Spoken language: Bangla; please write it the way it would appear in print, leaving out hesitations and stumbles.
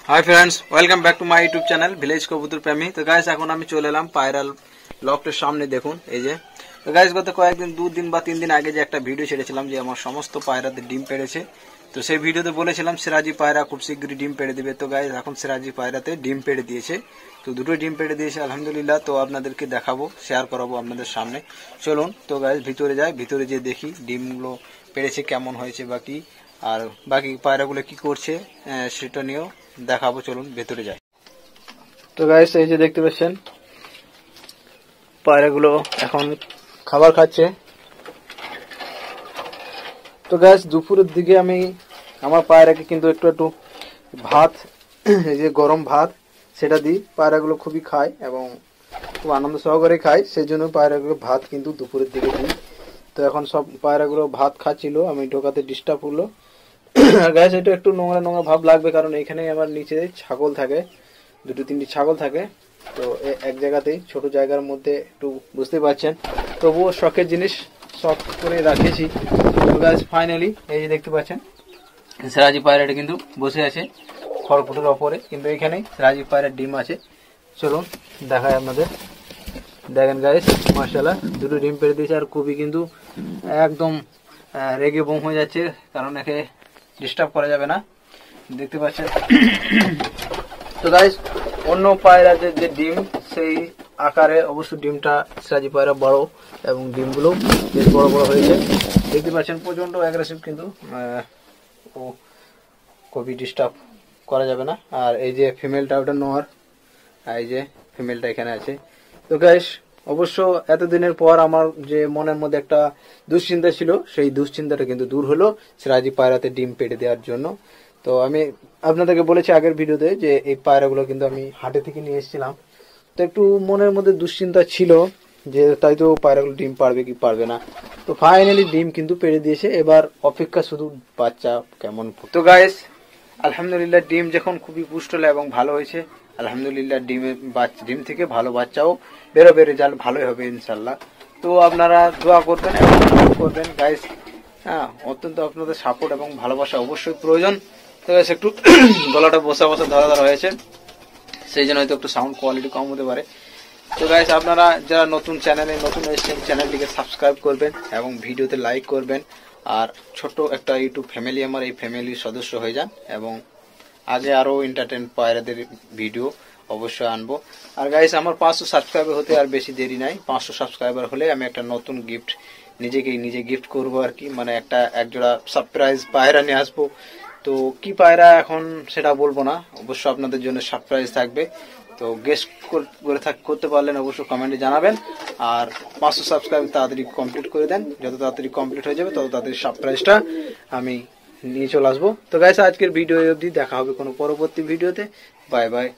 Hi friends, welcome back to my YouTube channel village कबूतर प्रेमी। तो गाइस এখন আমি চলে এলাম পায়রাল লফটের সামনে। দেখুন এই যে, তো গাইস গত কয়েকদিন 2 দিন বা 3 দিন আগে যে একটা ভিডিও ছেড়েছিলাম যে আমার সমস্ত পায়রাতে ডিম পেড়েছে। তো সেই ভিডিওতে বলেছিলাম সিরাজি পায়রা খুব শীঘ্রই ডিম পেড়ে দিবে। তো গাইস এখন সিরাজি পায়রাতে ডিম পেড়ে দিয়েছে। তো দুটো ডিম পেড়ে দিয়েছে আলহামদুলিল্লাহ। তো আপনাদেরকে দেখাবো, শেয়ার করাবো আপনাদের সামনে। চলুন তো গাইস ভিতরে যাই, ভিতরে যে দেখি ডিমগুলো পেড়েছে কেমন হয়েছে বাকি, আর বাকি পায়রাগুলো কি করছে সেটা নিয়েও দেখাবো। চলুন ভেতরে যাই। তো গাইস এই যে দেখতে পাচ্ছেন পায়রাগুলো এখন খাবার খাচ্ছে। তো গাইস দুপুরের দিকে আমি আমার পায়রাকে কিন্তু একটু একটু ভাত, এই যে গরম ভাত সেটা দিই। পায়রাগুলো খুবই খায় এবং খুব আনন্দ সহকারে খায়, সেই জন্য পায়রাগুলো ভাত কিন্তু দুপুরের দিকে দিই। তো এখন সব পায়রাগুলো ভাত খাচ্ছিল, আমি ঢোকাতে ডিস্টার্ব হলো। আর গাইস এটা একটু নোংরা নোংরা ভাব লাগবে, কারণ এখানে আমার নিচে ছাগল থাকে, 2-3টি ছাগল থাকে। তো এক জায়গাতেই ছোট জায়গার মধ্যে একটু বুঝতে পারছেন, তবুও শখের জিনিস শখ করে রাখেছি। তো গাইস ফাইনালি এই যে দেখতে পাচ্ছেন সিরাজি পায়রাটা কিন্তু বসে আছে খড়কুটোর ওপরে, কিন্তু এখানেই সিরাজি পায়রার ডিম আছে। চলুন দেখায় আপনাদের। দেখেন গাইস মাশাআল্লাহ দুটো ডিম পেড়ে দিয়েছে, আর খুবই কিন্তু একদম রেগে বোম হয়ে যাচ্ছে, কারণ একে ডিস্টার্ব করা যাবে না, দেখতে পাচ্ছেন। তো গাইস অন্য পায়রাদের যে ডিম সেই আকারে অবশ্য ডিমটা সিরাজি পায়রা বড়, এবং ডিমগুলো বেশ বড় বড় হয়েছে, দেখতে পাচ্ছেন। প্রচন্ড অ্যাগ্রেসিভ, কিন্তু ও খুবই ডিস্টার্ব করা যাবে না। আর এই যে ফিমেলটা ওটা নর, আর এই যে ফিমেলটা এখানে আছে। তো গাইস অবশ্য এতদিনের পর আমার যে মনের মধ্যে একটা দুশ্চিন্তা ছিল, সেই দুশ্চিন্তাটা কিন্তু দূর হলো সিরাজি পায়রাতে ডিম পেড়ে দেওয়ার জন্য। তো আমি আপনাদেরকে বলেছি আগের ভিডিওতে যে এই পায়রাগুলো কিন্তু আমি হাটে থেকে নিয়ে এসেছিলাম। তো একটু মনের মধ্যে দুশ্চিন্তা ছিল যে তাই তো পায়রাগুলো ডিম পারবে কি পারবে না। তো ফাইনালি ডিম কিন্তু পেড়ে দিয়েছে, এবার অপেক্ষা শুধু বাচ্চা কেমন। তো গাইস আলহামদুলিল্লাহ ডিম যখন খুবই পুষ্ট হলো এবং ভালো হয়েছে, আলহামদুলিল্লাহ ডিম থেকে ভালো বাচ্চাও বেরোবে, রেজাল্ট ভালোই হবে ইনশাল্লাহ। তো আপনারা দোয়া করবেন এবং সাপোর্ট করবেন গাইস। হ্যাঁ, অত্যন্ত আপনাদের সাপোর্ট এবং ভালোবাসা অবশ্যই প্রয়োজন। তো গাইস একটু গলাটা বসা বসা ধরা ধরা হয়েছে, সেই জন্য হয়তো একটু সাউন্ড কোয়ালিটি কম হতে পারে। তো গাইস আপনারা যারা নতুন এসেছেন চ্যানেলটিকে সাবস্ক্রাইব করবেন এবং ভিডিওতে লাইক করবেন। আর ছোট্ট একটা ইউটিউব ফ্যামিলি, আমার এই ফ্যামিলির সদস্য হয়ে যান, এবং আগে আরো এন্টারটেন পায়রাদের ভিডিও অবশ্যই আনবো। আর গাইস আমার 500 সাবস্ক্রাইবার হতে আর বেশি দেরি নাই। 500 সাবস্ক্রাইবার হলে আমি একটা নতুন গিফট নিজে গিফট করবো আর কি, মানে এক জোড়া সারপ্রাইজ পায়রা নিয়ে আসবো। তো কি পায়রা এখন সেটা বলবো না, অবশ্য আপনাদের জন্য সারপ্রাইজ থাকবে। তো গেস্ট করতে পারলেন অবশ্যই কমেন্টে জানাবেন। আর 500 সাবস্ক্রাইব তাড়াতাড়ি কমপ্লিট করে দেন, যত তাড়াতাড়ি কমপ্লিট হয়ে যাবে তত তাড়াতাড়ি সারপ্রাইজটা আমি নিয়ে চলে আসবো। তো গাইস আজকের ভিডিও অবধি, দেখা হবে কোনো পরবর্তী ভিডিওতে। Bye bye.